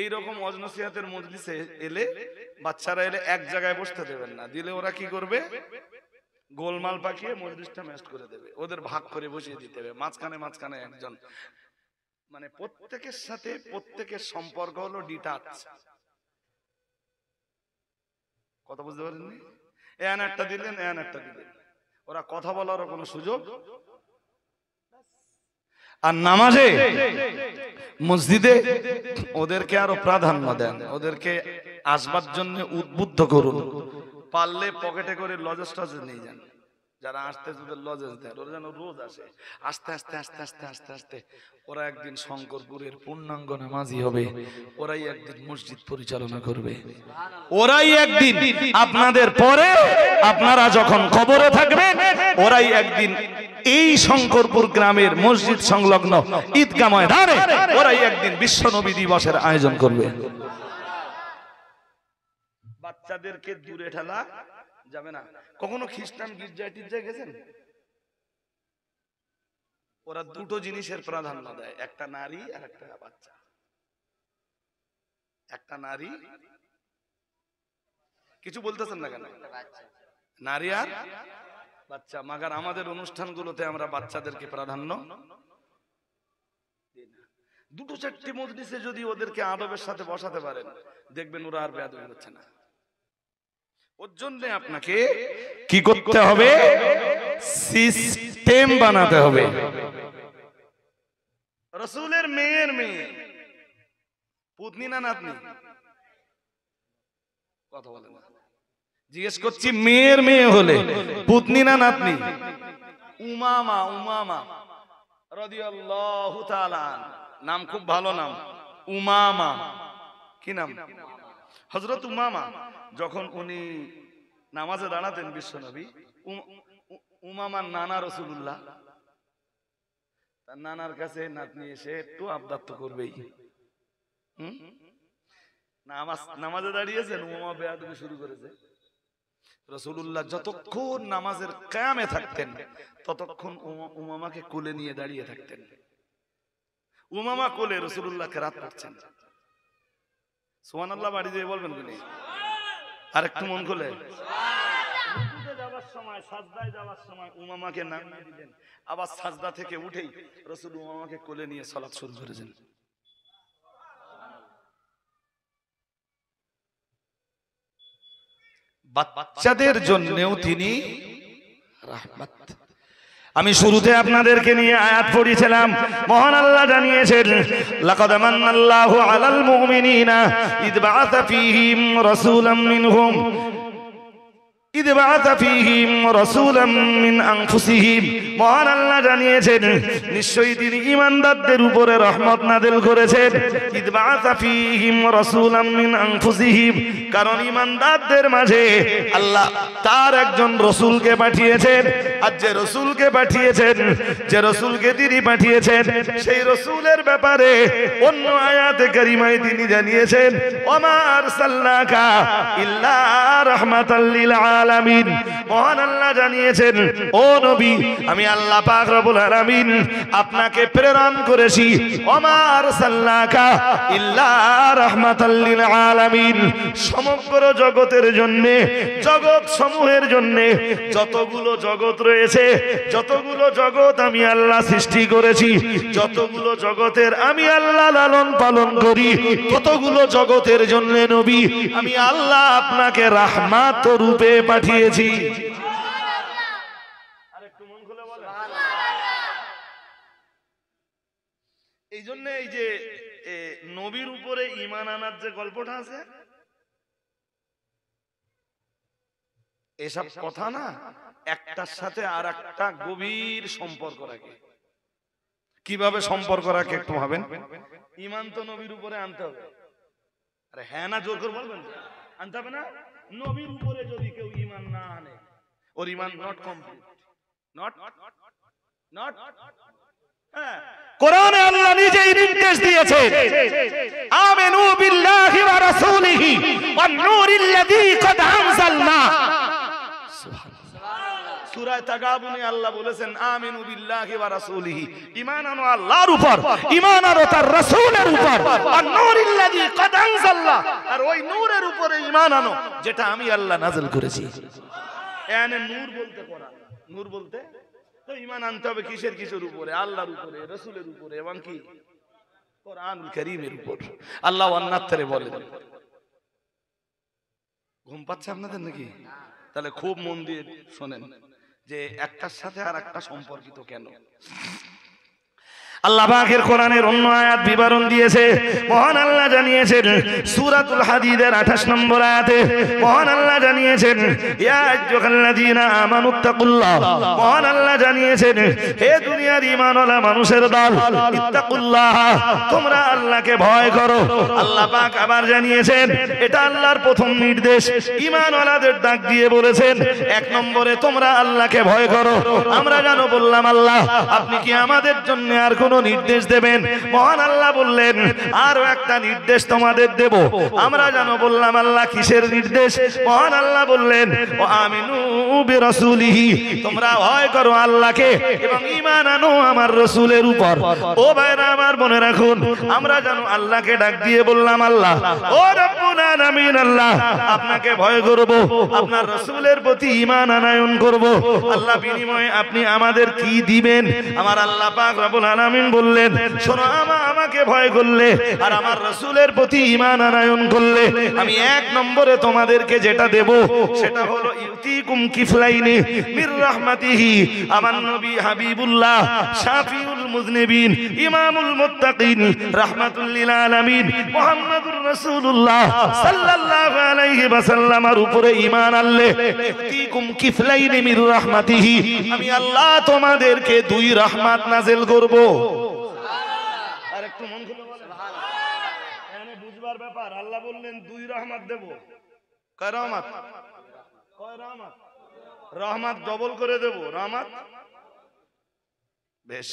এইরকম ওয়াজ নসিহতের মজলিসে এলে বাচ্চারা এলে এক জায়গায় বসতে দেবেন না, দিলে ওরা কি করবে, গোলমাল পাকিয়ে মজলিসটা নষ্ট করে দেবে, ওদের ভাগ করে বসিয়ে দিতে হবে। মাঝখানে মাঝখানে একজন, মানে প্রত্যেকের সাথে প্রত্যেকের সম্পর্ক হলো ডিটাচ। কথা বুঝতে পারেননি? এন একটা দিলেন, এন একটা দিলেন, ওরা কথা বলার কোনো সুযোগ। আর নামাজে মসজিদে ওদেরকে আরো প্রাধান্য দেন, ওদেরকে আসবার জন্য উদ্বুদ্ধ করুন। পারলে পকেটে করে লজেস টজেস নিয়ে যান, যারা আসতে ওদের লজেস দেন, ওরা যেন রোজ আসে। আস্তে আস্তে আস্তে আস্তে আস্তে আস্তে ওরা একদিন শঙ্করপুরের পূর্ণাঙ্গ নামাজি হবে, ওরাই একদিন মসজিদ পরিচালনা করবে, ওরাই একদিন আপনাদের পরে আপনারা যখন কবরে থাকবেন, ওরাই একদিন এই শঙ্করপুর গ্রামের মসজিদ সংলগ্ন ঈদগাহ ময়দানে ওরাই একদিন বিশ্ব নবী দিবসের আয়োজন করবে। বাচ্চাদেরকে দূরে ঠেলা যাবে না। কখনো খ্রিস্টান গির্জায় টির্জায় গেছেন? ওরা দুটো জিনিসের প্রাধান্য দেয়, একটা নারী আর একটা বাচ্চা। একটা নারী, কিছু বলতেছেন না কেন? নারী আর বাচ্চা। মাগার আমাদের অনুষ্ঠানগুলোতে আমরা বাচ্চাদেরকে প্রাধান্য দিই না। দুটো চারটি মজলিসে যদি ওদেরকে আদবের সাথে বসাতে পারেন, দেখবেন ওরা আর বেয়াদবি হচ্ছে না। ওর জন্য আপনাকে কি করতে হবে? সিস্টেম বানাতে হবে। রাসূলের মেয়ের মেয়ে পুতনি না নাতনি? কথা বলেন না, জিজ্ঞেস করছি। মেয়ের মেয়ে হলে পুতনি না নাতনি? উমামা, উমামা রাদিয়াল্লাহু তাআলা, নাম খুব ভালো নাম, উমামা। কি নাম? হযরত উমামা যখন উনি নামাজে দাঁড়াতেন বিশ্বনবী, উমামার নানা রাসূলুল্লাহ, তার নানার কাছে নাতনি এসে একটু আবদার তো করবেই। নামাজে দাঁড়িয়েছেন, উমামা বেয়াদবি শুরু করেছে। রাসূলুল্লাহ যতক্ষণ নামাজের কিয়ামে থাকতেন ততক্ষণ উমামাকে কোলে নিয়ে দাঁড়িয়ে থাকতেন। উমামা কোলে, রাসূলুল্লাহকে রাত পড়ছেন। সুবহানাল্লাহ বাড়ি দিয়ে বলবেন কি? আর একটু মন খুলে। রুকুতে যাওয়ার সময়, সাজদায় যাওয়ার সময় উমামাকে নামিয়ে দিলেন, আবার সাজদা থেকে উঠেই রাসূল উমামাকে কোলে নিয়ে সালাত শুরু করেছেন। বাচ্চাদের জন্যও তিনি রাহমাত। আমি শুরুতে আপনাদেরকে নিয়ে আয়াত পড়িয়েছিলাম, মহান আল্লাহ জানিয়েছেন, লাকাদ মান্নাল্লাহু আলাল মুমিনিনা ইদ বাআসা ফীহিম রাসূলাম মিনহুম ইদ বাআসা ফীহিম রাসূলাম মিন আনফুসিহিম। মহান আল্লাহ জানিয়েছেন, নিশ্চয়ই তিনি ঈমানদারদের উপরে রহমত নাযিল করেছেন। ইদ বাআসা ফীহিম রাসূলাম মিন আনফুসিহিম, কারণ ঈমানদারদের মাঝে আল্লাহ তার একজন রাসূলকে পাঠিয়েছেন। আর যে রাসূলকে পাঠিয়েছেন, যে রাসূলকে তিনি পাঠিয়েছেন, সেই রাসূলের ব্যাপারে অন্য আয়াতে কারিমায় তিনি জানিয়েছেন, ওমা আরসালনাকা ইল্লা রাহমাতাল লিল আলামিন। মহান আল্লাহ জানিয়েছেন, ও নবী, আমি আল্লাহ পাক রব্বুল আলামিন আপনাকে প্রেরণ করেছি, ওমা আরসালনাকা ইল্লা রাহমাতাল লিল আলামিন, সমগ্র জগতের জন্য, জগৎ সমূহের জন্য। যতগুলো জগৎ রয়েছে, যতগুলো জগৎ আমি আল্লাহ সৃষ্টি করেছি, যতগুলো জগতের আমি আল্লাহ লালন পালন করি, ততগুলো জগতের জন্য নবী আমি আল্লাহ আপনাকে রাহমাত রূপে পাঠিয়েছি। আরেকটু মন খুলে বলেন। এই জন্য এই যে নবীর উপরে ঈমান আনার যে গল্পটা আছে, এসব কথা না একটার সাথে আর একটা গভীর সম্পর্ক রাখে। কিভাবে সম্পর্ক রাখে একটু ভাবেন। ঈমান তো নবীর উপরে আনতে হবে। আরে হ্যাঁ না জোর করে বলবেন, আনতে হবে না? নবীর উপরে যদি কেউ ঈমান না আনে, ওর ঈমান নট কমপ্লিট, নট। হ্যাঁ, কোরআনে আল্লাহ নিজেই নির্দেশ দিয়েছে, আমিনু বিল্লাহি ওয়া রাসূলিহি ওয়ান নূরিল্লাযী ক্বাদ আনজালনা। সূরা তাগাবুনে আল্লাহ বলেছেন আমিনু বিল্লাহি ওয়া রাসূলিহি, ঈমান আনো আল্লাহর উপর, ঈমান আনো তার রাসূলের উপর, আর নূরিল্লাযী ক্বাদ আনজালনা, আর ওই নূরের উপরে ঈমান আনো যেটা আমি আল্লাহ নাযিল করেছি। এখানে নূর বলতে কোরআন, নূর বলতে তো ঈমান আনতে হবে কিসের কিসের উপরে? আল্লাহর উপরে, রাসূলের উপরে এবং কি কোরআনুল কারীমের উপর। আল্লাহ অন্যত্রে বলেন। ঘুম পাচ্ছে আপনাদের নাকি? তাহলে খুব মন দিয়ে শোনেন যে একটার সাথে আর একটা সম্পর্কিত কেন। আল্লাহ পাকের কোরআনের অন্য আয়াত বিবরণ দিয়েছে। মহান আল্লাহ জানিয়েছেন সূরাতুল হাদীদের 28 নম্বর আয়াতে মহান আল্লাহ জানিয়েছেন ইয়া আইয়ুহাল্লাযীনা আমানুত্তাকুল্লাহ, মহান আল্লাহ জানিয়েছেন হে দুনিয়ার ঈমানওয়ালা মানুষের দল, ইত্তাকুল্লাহ, তোমরা আল্লাহকে ভয় করো। আল্লাহ পাক আবার জানিয়েছেন, এটা আল্লাহর প্রথম নির্দেশ, ঈমানওয়ালাদের ডাক দিয়ে বলেছেন 1 নম্বরে তোমরা আল্লাহকে ভয় করো। আমরা জানো বললাম আল্লাহ আপনি কি আমাদের জন্য আর কোন নির্দেশ দেবেন? মহান আল্লাহ বললেন আরো একটা নির্দেশ তোমাদের দেব। আমরা জানো বললাম আল্লাহ কিসের নির্দেশ? মহান আল্লাহ বললেন ও আমিনু বিরাসূলিহি, তোমরা ভয় করো আল্লাহকে এবং ঈমান আনো আমার রাসূলের উপর। ও ভাইরা আমার মনে রাখুন, আমরা জানো আল্লাহকে ডাক দিয়ে বললাম আল্লাহ ও রব্বুল আলামিন, আল্লাহ আপনাকে ভয় করব, আপনার রাসূলের প্রতি ঈমান আনয়ন করব। আল্লাহ বিনিময়ে আপনি আমাদের কি দিবেন? আমার আল্লাহ পাক রব্বুল আলামিন বললেন শোনো, আমাকে ভয় করলে আর আমার রাসূলের প্রতি ঈমান আনয়ন করলে আমি 1 নম্বরে তোমাদেরকে যেটা দেব সেটা হলো ইউতিকুম কিফলাইনি মির রাহমাতিহি, আমার নবী হাবিবুল্লাহ শাফিউল মুযনিবিন ইমামুল মুত্তাকিন রাহমাতুল লিল আলামিন মুহাম্মাদুর রাসূলুল্লাহ সাল্লাল্লাহু আলাইহি ওয়াসাল্লামের উপরে ঈমান আনলে ইউতিকুম কিফলাইনি মির রাহমাতিহি, আমি আল্লাহ তোমাদেরকে 2 রহমত নাযিল করব। আর একটু মন খুলে বলেন সুবহানাল্লাহ। এখানে বুঝবার ব্যাপার, আল্লাহ বললেন 2 রহমত দেব। কয় রহমত? কয় রহমত? রহমত ডবল করে দেব। রহমত বেশ।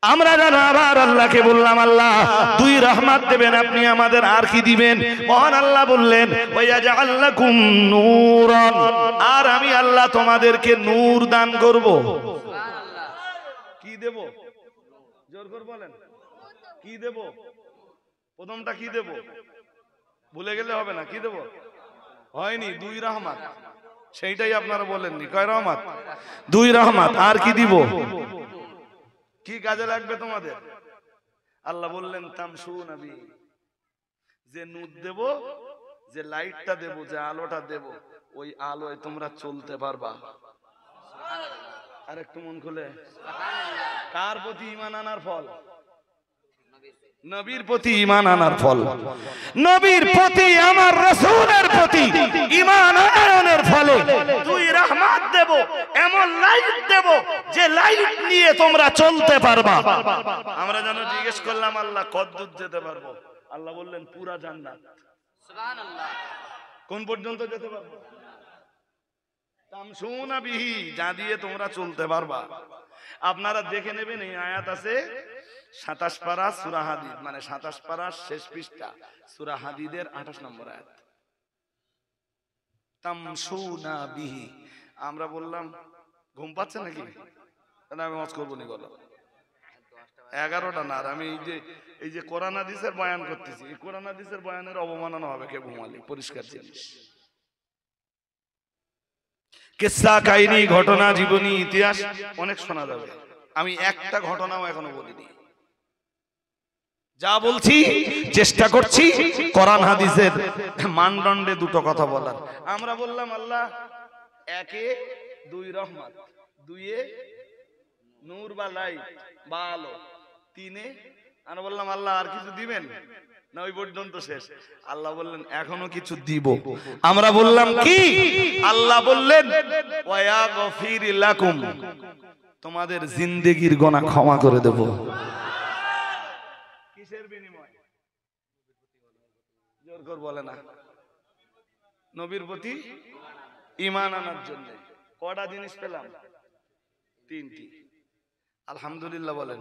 আমরা জানো আবার আল্লাহকে বললাম আল্লাহ 2 রহমত দেবেন আপনি আমাদের, আর কি দিবেন? মহান আল্লাহ বললেন ওয়াজআল লাকুম নূরান, আর আমি আল্লাহ তোমাদেরকে নূর দান করব। সুবহানাল্লাহ। কি দেব? জোর করে বলেন কি দেব? প্রথমটা কি দেব? ভুলে গেলে হবে না। কি দেব? হয়নি 2 রহমত, সেইটাই আপনারা বলেননি। কয় রহমত? 2 রহমত। আর কি দিব? কি কাজে লাগবে তোমাদের? আল্লাহ বললেন তামশুনা বি, যে নূর দেব, যে লাইটটা দেব, যে আলোটা দেব, ওই আলোয় তোমরা চলতে পারবা। আর একটু মন খুলে। কার প্রতি ঈমান আনার ফল? নবীর প্রতি ঈমান আনার ফল। নবীর প্রতি আমার রাসূলের প্রতি ঈমান আনয়নের ফলে 2 রহমত দেব, এমন লাইট দেব যে লাইট নিয়ে তোমরা চলতে পারবা। আমরা জানো জিজ্ঞেস করলাম আল্লাহ কতদূর যেতে পারবো? আল্লাহ বললেন পুরা জান্নাত। সুবহানাল্লাহ। কোন পর্যন্ত যেতে পারবো? তামশুনা বিহি, যা দিয়ে তোমরা চলতে পারবা। আপনারা দেখে নেবেন, এই আয়াত আছে 27 পারা সূরা হাদীদ, মানে 27 পারা শেষ পৃষ্ঠা সূরা হাদীদের 28 নম্বর আয়াত। তামশুনা বিহি। আমরা বললাম ঘুম পাচ্ছে নাকি? না আমি ওয়াজ করব নি, বলো 11টা না। আর আমি এই যে কোরআন হাদিসের বয়ান করতেছি, এই কোরআন হাদিসের বয়ানের অবমাননা হবে কে ঘুমালি, পরিষ্কার জিনিস। কিসসা, কাহিনী, ঘটনা, জীবনী, ইতিহাস অনেক শোনা যাবে। আমি একটা ঘটনাও এখনো বলিনি। যা বলছি চেষ্টা করছি কোরআন হাদিসের মানদণ্ডে 2টো কথা বলার। আমরা বললাম আল্লাহ 1-এ 2 রহমত, 2-এ নূর বা লাইট বা আলো, 3-এ আমরা বললাম আল্লাহ আর কিছু দিবেন না? ওই পর্যন্ত শেষ। আল্লাহ বললেন এখনো কিছু দিব। আমরা বললাম কি? আল্লাহ বললেন ওয়া গফির লাকুম, তোমাদের জিন্দেগির গুনাহ ক্ষমা করে দেব। কিসের বিনিময়? জোর করে বলে না। নবীর প্রতি ঈমান আনার জন্য। কয়টা জিনিস পেলাম? 3টি। আলহামদুলিল্লাহ বলেন।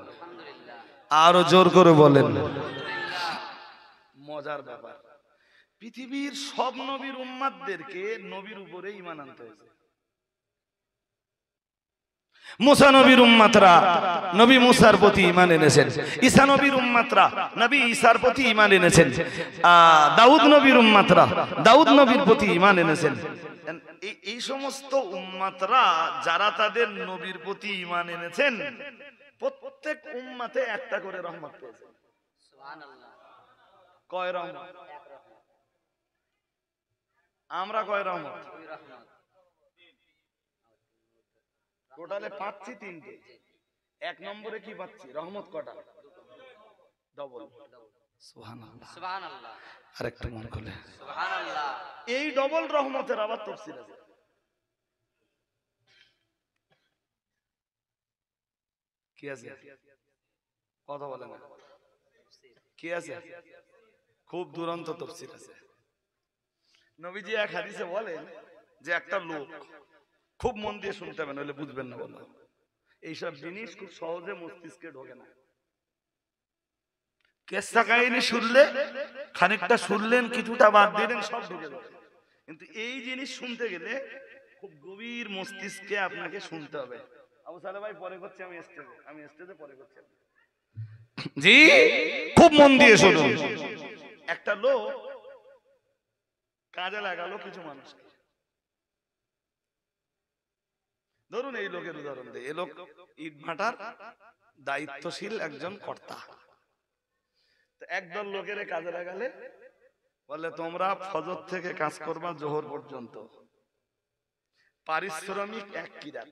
আরো জোর করে বলেন। মজার ব্যাপার, পৃথিবীর সব নবীর উম্মাতদেরকে নবীর উপরে ঈমান আনতে হয়েছে। মুসা নবীর উম্মাতরা নবী মুসার প্রতি ঈমান এনেছেন, ঈসা নবীর উম্মাতরা নবী ঈসার প্রতি ঈমান এনেছেন, দাউদ নবীর উম্মাতরা দাউদ নবীর প্রতি ঈমান এনেছেন। এই সমস্ত উম্মাতরা যারা তাদের নবীর প্রতি ঈমান এনেছেন, প্রত্যেক উম্মাতে একটা করে রহমত পেয়েছে। সুবহানাল্লাহ। কয় রহমত? আমরা কয় রহমত? টোটালে পাচ্ছি তিনটে। এক নম্বরে কি পাচ্ছি? রহমত কটা? ডবল। সুবহানাল্লাহ সুবহানাল্লাহ। আরেকটা মন করলে সুবহানাল্লাহ। এই ডবল রহমতের আবার তাফসীর আছে। কি আছে? কথা বলে না। কি আছে? খুব দুরন্ত তাফসীর আছে। নবীজি এক হাদিসে বলেন যে একটা লোক, খুব মন দিয়ে শুনতে হবে নইলে বুঝবেন না, বলো এইসব জিনিস খুব সহজে মস্তিষ্কে ঢোকে না। কেসা কাহিনী শুনলে খানিকটা শুনলেন, কিছুটা বাদ দিলেন, সব ঢুকে যাবে। কিন্তু এই জিনিস শুনতে গেলে খুব গভীর মস্তিষ্কে আপনাকে শুনতে হবে। আবু সালে ভাই পরে করছি, আমি স্টেজে পরে করছি। জি, খুব মন দিয়ে শুনুন। একটা লোক কাজে লাগালো কিছু মানুষকে। ধরুন এই লোকের উদাহরণ দেই। এই লোক ইট ভাটার দায়িত্বশীল একজন কর্তা। একদল লোকের কাজে লাগালে বলে তোমরা ফজর থেকে কাজ করবা জোহর পর্যন্ত, পারিশ্রমিক 1 কিরাত।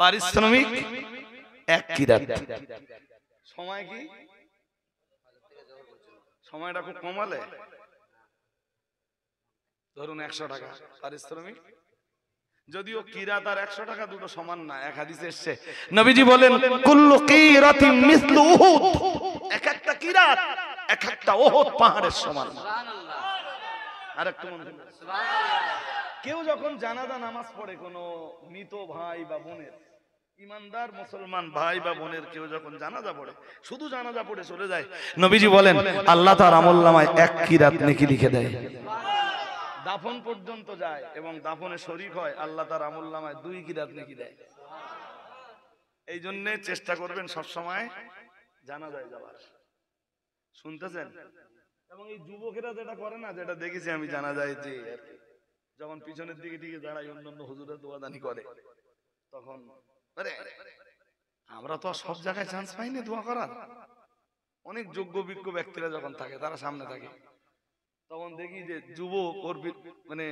পারিশ্রমিক 1 কিরাত। সময় কি? সময়টা খুব কমালে ধরুন 100 টাকা পারিশ্রমিক। যদিও কিরাত আর 100 টাকা দুটো সমান না, এক হাদিসে এসেছে নবীজি বলেন কুল্লু কিরাতিন মিসলু উহুদ, এক একটা কিরাত এক একটা উহুদ পাহাড়ের সমান। সুবহানাল্লাহ। আরেকটু মন দিন। সুবহানাল্লাহ। কেউ যখন জানাজা নামাজ পড়ে কোনো মৃত ভাই বা বোনের, ইমানদার মুসলমান ভাই বা বোনের কেউ যখন জানাজা পড়ে, শুধু জানাজা পড়ে চলে যায়, নবীজি বলেন আল্লাহ তার আমলনামায় 1 কিরাত নেকি লিখে দেয়। দাফন পর্যন্ত যায় এবং দাফনে শরীক হয়, আল্লাহ তার আমলনামায় 2 কিরাত নেকি দেয়। এই জন্য চেষ্টা করবেন সব সময় জানাজায় যাওয়ার। শুনতেছেন? এবং এই যুবকেরা যেটা করে না, যেটা দেখেছি আমি জানাজায় যে যখন পিছনের দিকে দিকে দাঁড়ায় অন্যান্য হুজুরা দোয়াদানি করে, তখন আমরা তো সব জায়গায় চান্স পাইনি দোয়া করার। অনেক যোগ্য বিজ্ঞ ব্যক্তিরা যখন থাকে, তারা সামনে থাকে, তখন দেখি যে যুবক ওর মানে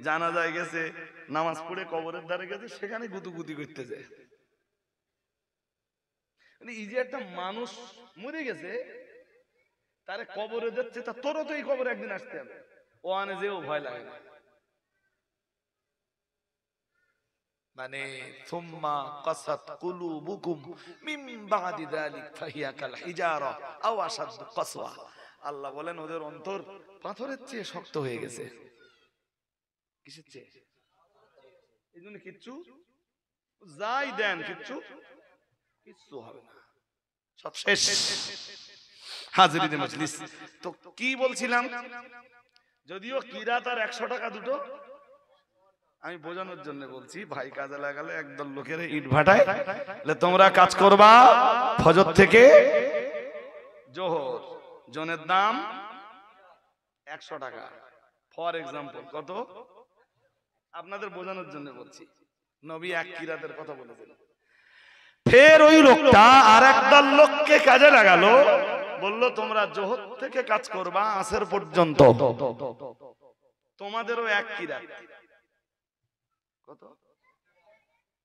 জানাজায় গেছে, নামাজ পড়ে কবরের ধারে গেছে, সেখানে গুতুগুতি করতে যায়। মানে এই যে একটা মানুষ মরে গেছে, তারে কবরে যাচ্ছে, তা তোরও তো এই কবরে একদিন আসতে হবে, ও আনে যেও ভয় লাগে না। মানে সুম্মা কাসাত কুলুবুকুম মিন বাদি যালিক ফাহিয়া কাল হিজারা আও আশাদ্দু কাসওয়া। আল্লাহ বলেন ওদের অন্তর পাথরের চেয়ে শক্ত হয়ে গেছে। কিসের চেয়ে? এইজন্য কিচ্ছু যাই দেন কিচ্ছু হবে না, সব শেষ। হাজিরিন মজলিস, তো কি বলছিলাম? যদিও কিরাত আর 100 টাকা দুটো, আমি বোঝানোর জন্য বলছি, ভাই কাজে লাগালে একদল লোকের ইট ভাটায় তোমরা কাজ করবা ফজর থেকে জোহর, জনের দাম 100 টাকা। ফর এক্সাম্পল কত? আপনাদের বোঝানোর জন্য বলছি। নবী 1 কিরাতের কথা বলেছেন। ফের ওই লোকটা আর একদল লোককে কাজে লাগালো, বলল তোমরা জোহর থেকে কাজ করবা আসর পর্যন্ত, তোমাদেরও 1 কিরাত। কত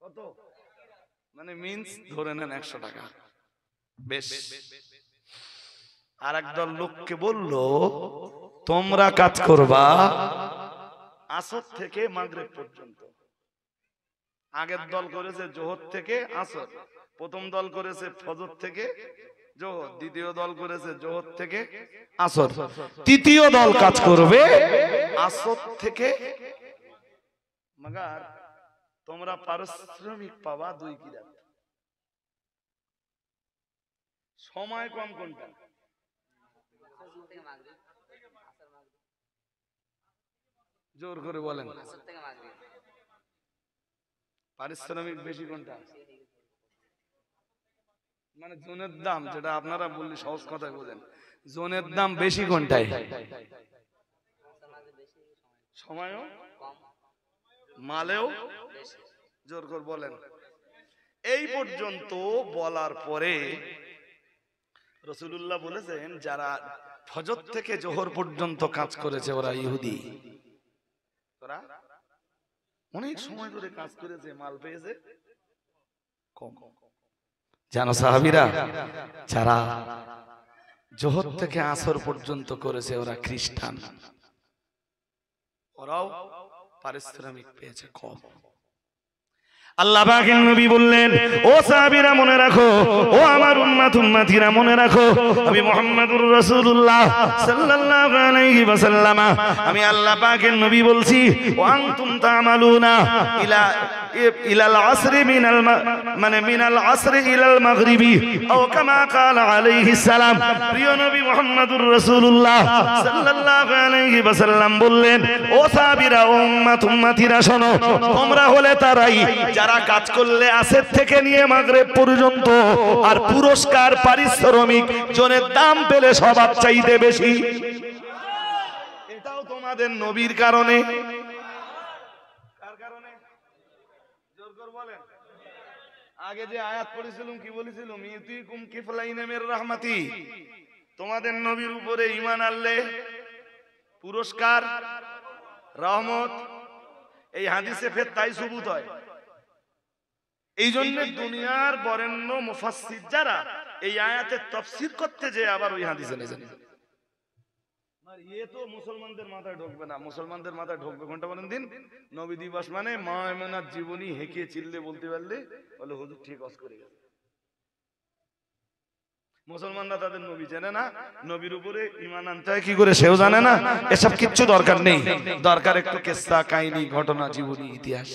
কত? মানে মিন্স ধরে নেন 100 টাকা। বেশ। আর একদল লোককে বলল তোমরা কাজ করবা আসর থেকে মাগরিব পর্যন্ত। আগের দল করেছে জোহর থেকে আসর, প্রথম দল করেছে ফজর থেকে জোহর, দ্বিতীয় দল করেছে জোহর থেকে আসর, তৃতীয় দল কাজ করবে আসর থেকে। মাগার তোমরা পারিশ্রমিক পাবা 2 কিরাত। সময় কম কোনটা? জোর করে বলেন। পারিশ্রমিক বেশি কোনটা? মানে জোনের দাম, যেটা আপনারা বললে সহজ কথায় বলেন, জোনের দাম বেশি কোনটায়? সময়ও মালেও? জোর করে বলেন। এই পর্যন্ত বলার পরে রাসূলুল্লাহ বলেছেন যারা ফজর থেকে জোহর পর্যন্ত কাজ করেছে ওরা ইহুদি। ওরা অনেক সময় ধরে কাজ করেছে, মাল পেয়েছে কম। জানো সাহাবীরা, যারা জোহর থেকে আসর পর্যন্ত করেছে ওরা খ্রিস্টান, ওরাও পারিশ্রমিক পেয়েছে কম। আল্লাহ পাকের নবী বললেন, ও সাহাবীরা মনে রাখো, ও আমার উম্মতিরা মনে রাখো, আমি মুহাম্মদুর রাসূলুল্লাহ সাল্লাল্লাহু আলাইহি ওয়াসাল্লাম, আমি আল্লাহ পাকের নবী বলছি, ওয়া আনতুম তা'মালুনা ইলাল আসরি মিনাল আসরি ইলাল মাগরিবি আও কামা ক্বালা আলাইহিস সালাম। প্রিয় নবী মুহাম্মদুর রাসূলুল্লাহ সাল্লাল্লাহু আলাইহি ওয়াসাল্লাম বললেন, ও সাহাবীরা, ও উম্মতিরা শোনো, তোমরা হলে তারাই যারা কাজ করলে আসর থেকে নিয়ে মাগরিব পর্যন্ত, আর পুরস্কার পারিশ্রমিক জনের দাম পেলে সবার চাইতে বেশি। এটাও তোমাদের নবীর কারণে। কার কারণে? জোর করে বলেন। আগে যে আয়াত পড়েছিলাম কি বলেছিলাম? ইউতিকুম কিফলাইনা মির রাহমাতি, তোমাদের নবীর উপরে ঈমান আনলে পুরস্কার, রহমত। এই হাদিসে ফের তাই সুবুত হয়। এই জন্য দুনিয়ার বরেণ্য মুফাসসির যারা এই আয়াতের তাফসীর করতে যে আবার ওই হাদিসে নিয়ে যান, ये तो মুসলমানদের মাথায় ঢুকবে না। মুসলমানদের মাথায় ঢুকবে কোনটা বলেন দিন? নবী দিবস মানে মা এমনার জীবনী হেঁকে চিল্লে বলতে পারলে বলে হুজুর ঠিক ওয়াজ করে গেছে। মুসলমানরা তাদের নবী জানে না, নবীর উপরে ঈমান আনতে হয় কি করে সেও জানে না। এসব কিচ্ছু দরকার নেই, দরকার একটু কিসসা, কাহিনী, ঘটনা, জীবনী, ইতিহাস।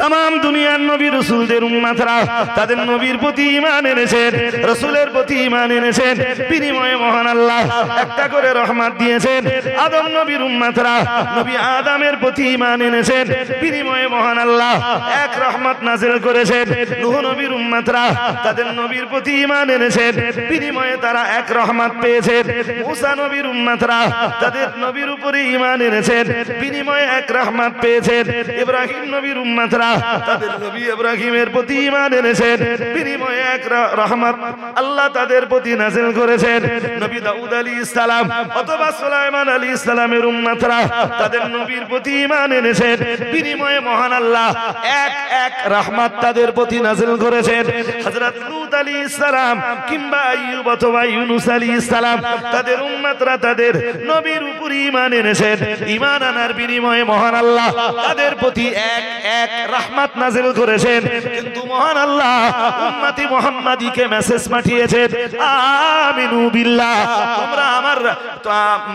तमाम দুনিয়ার নবী রাসূলদের উম্মতরা তাদের নবীর প্রতি ঈমান এনেছেন, রাসূলের প্রতি ঈমান এনেছেন। বিনিময়ে মহান আল্লাহ একটা করে রহমত দিয়েছেন। আদম নবীর উম্মতরা নবী আদমের প্রতি ঈমান এনেছেন, বিনিময়ে মহান আল্লাহ এক রহমত নাযিল করেছেন। নূহ নবীর উম্মতরা তাদের নবীর প্রতি ঈমান এনেছেন, বিনিময়ে তারা এক রহমত পেয়েছেন। মূসা নবীর উম্মতরা তাদের নবীর উপরে ঈমান এনেছেন, বিনিময়ে এক রহমত পেয়েছেন। ইব্রাহিম নবীর উম্মতরা তাদের নবী ইব্রাহিমের প্রতি ঈমান এনেছেন, বিনিময়ে এক রহমত আল্লাহ তাদের প্রতি নাযিল করেছেন। নবী দাউদ আলাইহিস সালাম অথবা সুলাইমান আলাইহিস সালামের উম্মতরা তাদের নবীর প্রতি ঈমান এনেছেন, বিনিময়ে মহান আল্লাহ এক এক রহমত তাদের প্রতি নাযিল করেছেন। হযরত লূত আলাইহিস সালাম কিংবা আইয়ুব অথবা ইউনূস আলাইহিস সালাম তাদের উম্মতরা তাদের নবীর উপর ঈমান এনেছেন, ঈমান আনার বিনিময়ে মহান আল্লাহ তাদের প্রতি এক এক রহমত নাযিল করেছেন। কিন্তু মহান আল্লাহ উম্মতি মুহাম্মাদীকে মেসেজ পাঠিয়েছেন, আমিনু বিল্লাহ, তোমরা আমার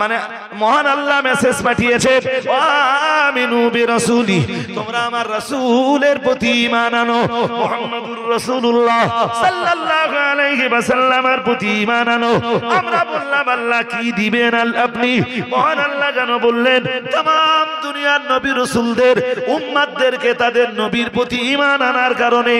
মানে মহান আল্লাহ মেসেজ পাঠিয়েছেন, আমিনু বিরাসূলি, তোমরা আমার রাসূলের প্রতি ঈমান আনো। মুহাম্মদুর রাসূলুল্লাহ সাল্লাল্লাহু আলাইহি ওয়াসাল্লামের প্রতি ঈমান আনো। আমরা বললাম আল্লাহ কি দিবেন আপনি? মহান আল্লাহ যেন বললেন तमाम দুনিয়ার নবী রাসূলদের উম্মতদেরকে তাদের নবীর প্রতি ঈমান আনার কারণে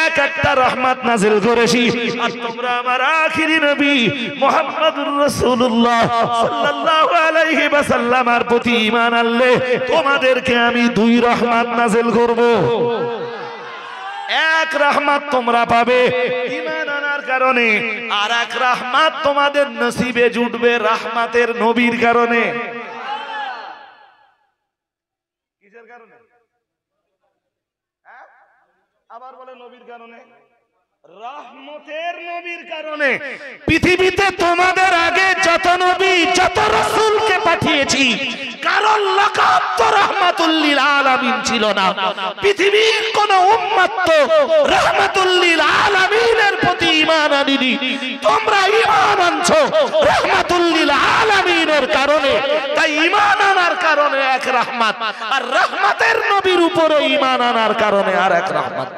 এক একটা রহমত নাযিল করেছি। আর তোমরা আমার আখিরি নবী মুহাম্মদুর রাসূলুল্লাহ সাল্লাল্লাহু আলাইহি ওয়াসাল্লামের প্রতি ঈমান আনলে তোমাদেরকে আমি দুই রহমত নাযিল করব। এক রহমত তোমরা পাবে ঈমান আনার কারণে, আর এক রহমত তোমাদের নসিবে জুটবে রহমতের নবীর কারণে। কিসের কারণে? আবার বলে নবীর কারণে, রহমতের নবীর কারণে। পৃথিবীতে তোমাদের আগে যত নবী যত রাসূলকে পাঠিয়েছি কারণ লাকাব তো রাহমাতুল লিল আলামিন ছিল না। পৃথিবীর কোন উম্মত তো রাহমাতুল লিল আলামিনের প্রতি ঈমান আনেনি। তোমরা ঈমান আনছো রাহমাতুল লিল আলামিনের কারণে, তাই ঈমান আনার কারণে এক রহমত, আর রহমতের নবীর উপরে ঈমান আনার কারণে আর এক রহমত।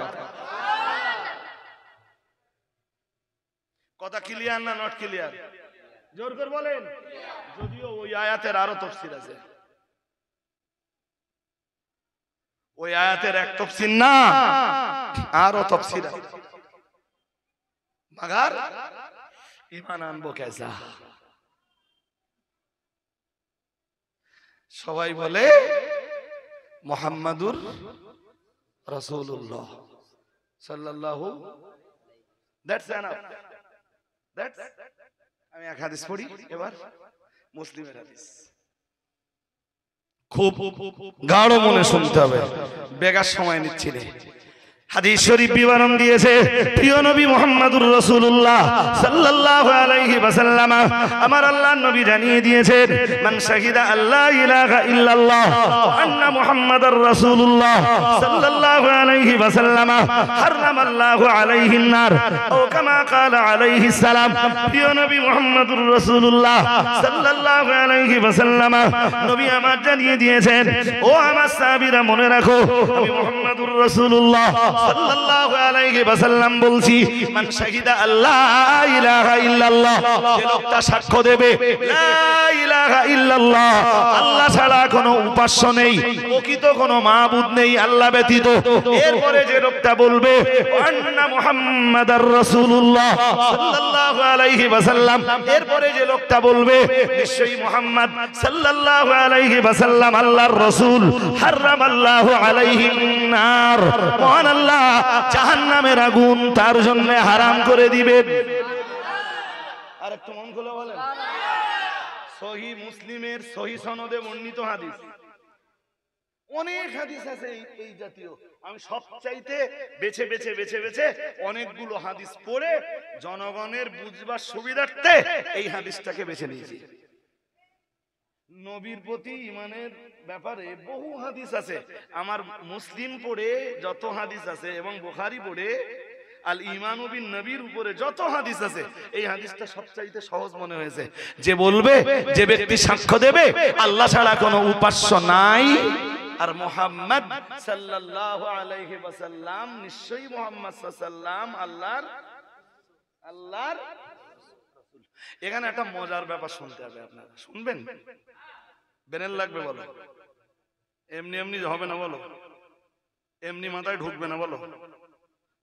কথা ক্লিয়ার না নট ক্লিয়ার? জোর করে বলেন। যদিও ওই আয়াতের আরো তাফসীর আছে, ওই আয়াতের এক তাফসীর না, আরো তাফসীর আছে। মগর ঈমান আনবো কেসা? সবাই বলে মুহাম্মাদুর রাসূলুল্লাহ সাল্লাল্লাহু, দ্যাটস এনাফ। দ্যাটস, আমি এক হাদিস পড়ি এবার, মুসলিমের হাদিস, খুব গাঢ় মনে শুনতে হবে, বেগার সময় নিচ্ছি না। হাদিস শরীফ বিবরণ দিয়েছে প্রিয় নবী মুহাম্মদুর রাসূলুল্লাহ সাল্লাল্লাহু আলাইহি ওয়াসাল্লাম, আমার আল্লাহর নবী জানিয়ে দিয়েছেন, মান শাহিদা আল্লা ইলাহা ইল্লাল্লাহ ওয়া আন্না মুহাম্মাদার রাসূলুল্লাহ সাল্লাল্লাহু আলাইহি ওয়াসাল্লাম হারামাল্লাহু আলাইহিন নার ও কামা ক্বালা আলাইহিস সালাম। প্রিয় নবী মুহাম্মদুর রাসূলুল্লাহ সাল্লাল্লাহু আলাইহি ওয়াসাল্লাম নবী আমার জানিয়ে দিয়েছেন, ও আমার সাহাবীরা মনে রাখো, আমি মুহাম্মদুর রাসূলুল্লাহ সাল্লাল্লাহু আলাইহি ওয়াসাল্লাম বলছি, মান শাহিদা আল্লা ইলাহা ইল্লাল্লাহ, যে লোকটা সাক্ষ্য দেবে লা ইলাহা ইল্লাল্লাহ, আল্লাহ ছাড়া কোনো উপাস্য নেই, প্রকৃত কোনো মাবুদ নেই আল্লাহ ব্যতীত, এরপরে যে লোকটা বলবে আন্না মুহাম্মাদার রাসূলুল্লাহ সাল্লাল্লাহু আলাইহি ওয়াসাল্লাম, এরপরে যে লোকটা বলবে নিশ্চয়ই মুহাম্মদ সাল্লাল্লাহু আলাইহি ওয়াসাল্লাম আল্লাহর রাসূল, হারামাল্লাহু আলাইহিন নার, মহান আল্লাহ জাহান্নামের আগুন তার জন্য হারাম করে দিবেন। আর একটু মন খুলে বলেন। সহিহ মুসলিমের সহিহ সনদে বর্ণিত হাদিস, অনেক হাদিস আছে এই জাতীয়, আমি সবচাইতে বেছে বেছে বেছে বেছে অনেকগুলো হাদিস পড়ে জনগণের বুঝবার সুবিধার্থে এই হাদিসটাকে বেছে নিয়েছি। নবীর প্রতি ঈমানের ব্যাপারে বহু হাদিস আছে, আমার মুসলিম পড়ে যত হাদিস আছে এবং বুখারী পড়ে আল ঈমানু বিন নবীর উপরে যত হাদিস আছে, এই হাদিসটা সবচাইতে সহজ মনে হয়েছে। যে বলবে, যে ব্যক্তি সাক্ষ্য দেবে আল্লাহ ছাড়া কোনো উপাস্য নাই, আর মুহাম্মদ সাল্লাল্লাহু আলাইহি ওয়াসাল্লাম, নিশ্চয়ই মুহাম্মদ সাল্লাল্লাহু আল্লাহর। এখানে একটা মজার ব্যাপার শুনতে হবে, আপনারা শুনবেন, বেনেল লাগবে বলো, এমনি এমনি হবে না বলো, এমনি মাথায় ঢুকবে না বলো।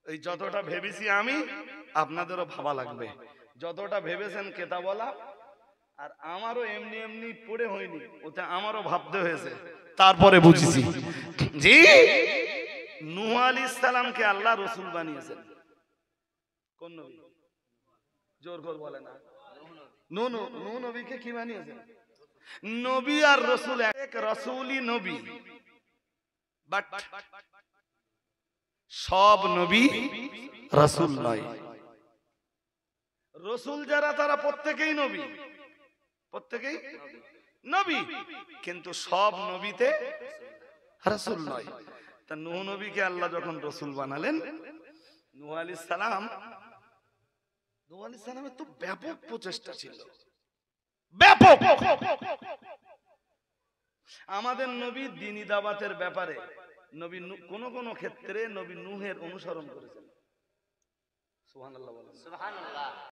এই যতটা ভেবেছি আমি, আপনাদেরও ভাবা লাগবে, যতটা ভেবেছেন কেতাবলা, আর আমারও এমনি এমনি পড়ে হয়নি, ওতে আমারও ভাবতে হয়েছে, তারপরে বুঝেছি। জি, নূহ আলাইহিস সালামকে আল্লাহ রাসূল বানিয়েছেন। কোন নবী? জোর করে বলে না। নূহ নবীকে কি বানিয়েছেন? নবী আর রাসূল এক, রাসূলই নবী, বাট সব নবী রাসূল নয়। রাসূল যারা তারা প্রত্যেকেই নবী, প্রত্যেকেই নবী, কিন্তু সব নবীতে রাসূল নয়। তা নূহ নবীকে আল্লাহ যখন রাসূল বানালেন, নূহ আলাইহিস সালামের তো ব্যাপক প্রচেষ্টা ছিল, ব্যাপক। আমাদের নবী দ্বীনি দাওয়াতের ব্যাপারে নবী কোন কোন ক্ষেত্রে নবী নূহের অনুসরণ করেছেন। সুবহানাল্লাহ বলেন। সুবহানাল্লাহ।